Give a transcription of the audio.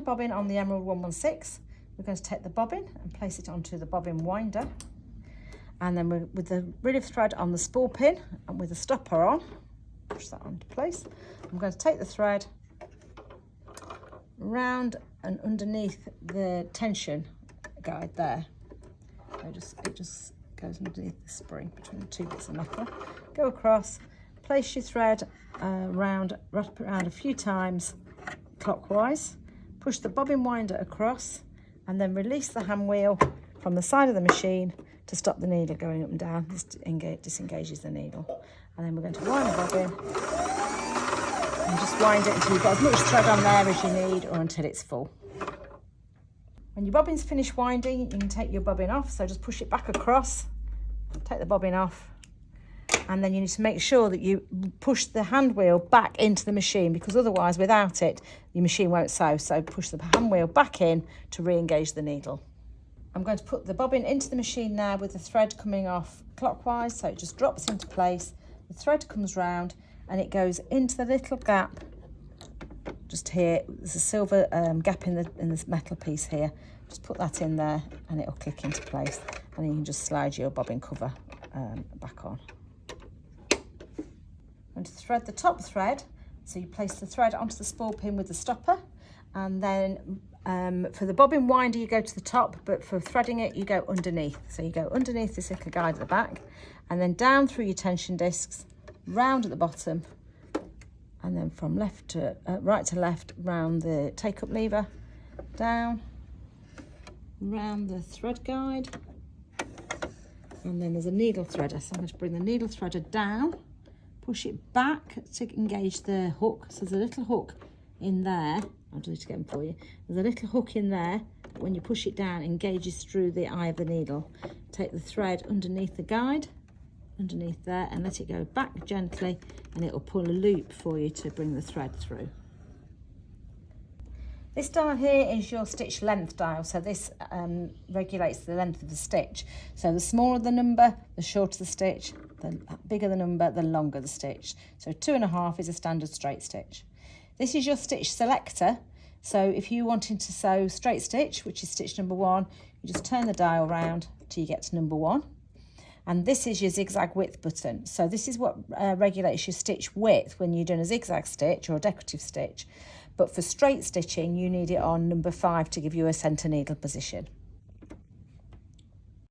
bobbin on the Emerald 116. We're going to take the bobbin and place it onto the bobbin winder. And then with the rid of thread on the spool pin and with the stopper on, push that onto place. I'm going to take the thread round and underneath the tension guide there. It just goes underneath the spring between the two bits of metal. Go across, place your thread wrap it around a few times clockwise, push the bobbin winder across, and then release the hand wheel from the side of the machine to stop the needle going up and down. This disengages the needle. And then we're going to wind the bobbin and just wind it until you've got as much thread on there as you need or until it's full. When your bobbin's finished winding, you can take your bobbin off. So just push it back across, take the bobbin off, and then you need to make sure that you push the hand wheel back into the machine, because otherwise without it, your machine won't sew. So push the hand wheel back in to re-engage the needle. I'm going to put the bobbin into the machine now with the thread coming off clockwise, so it just drops into place. The thread comes round and it goes into the little gap just here. There's a silver gap in this metal piece here. Just put that in there and it'll click into place, and then you can just slide your bobbin cover back on. I'm going to thread the top thread, so you place the thread onto the spool pin with the stopper, and then for the bobbin winder you go to the top, but for threading it you go underneath. So you go underneath this little guide at the back, and then down through your tension discs, round at the bottom, and then from right to left round the take-up lever, down, round the thread guide, and then there's a needle threader. So I'm going to bring the needle threader down, push it back to engage the hook. So there's a little hook in there. I'll do it again for you. There's a little hook in there that when you push it down, engages through the eye of the needle. Take the thread underneath the guide, underneath there, and let it go back gently, and it will pull a loop for you to bring the thread through. This dial here is your stitch length dial, so this regulates the length of the stitch. So the smaller the number, the shorter the stitch, the bigger the number, the longer the stitch. So 2.5 is a standard straight stitch. This is your stitch selector, so if you wanted to sew straight stitch, which is stitch number 1, you just turn the dial round till you get to number 1. And this is your zigzag width button. So this is what regulates your stitch width when you're doing a zigzag stitch or a decorative stitch. But for straight stitching, you need it on number 5 to give you a centre needle position.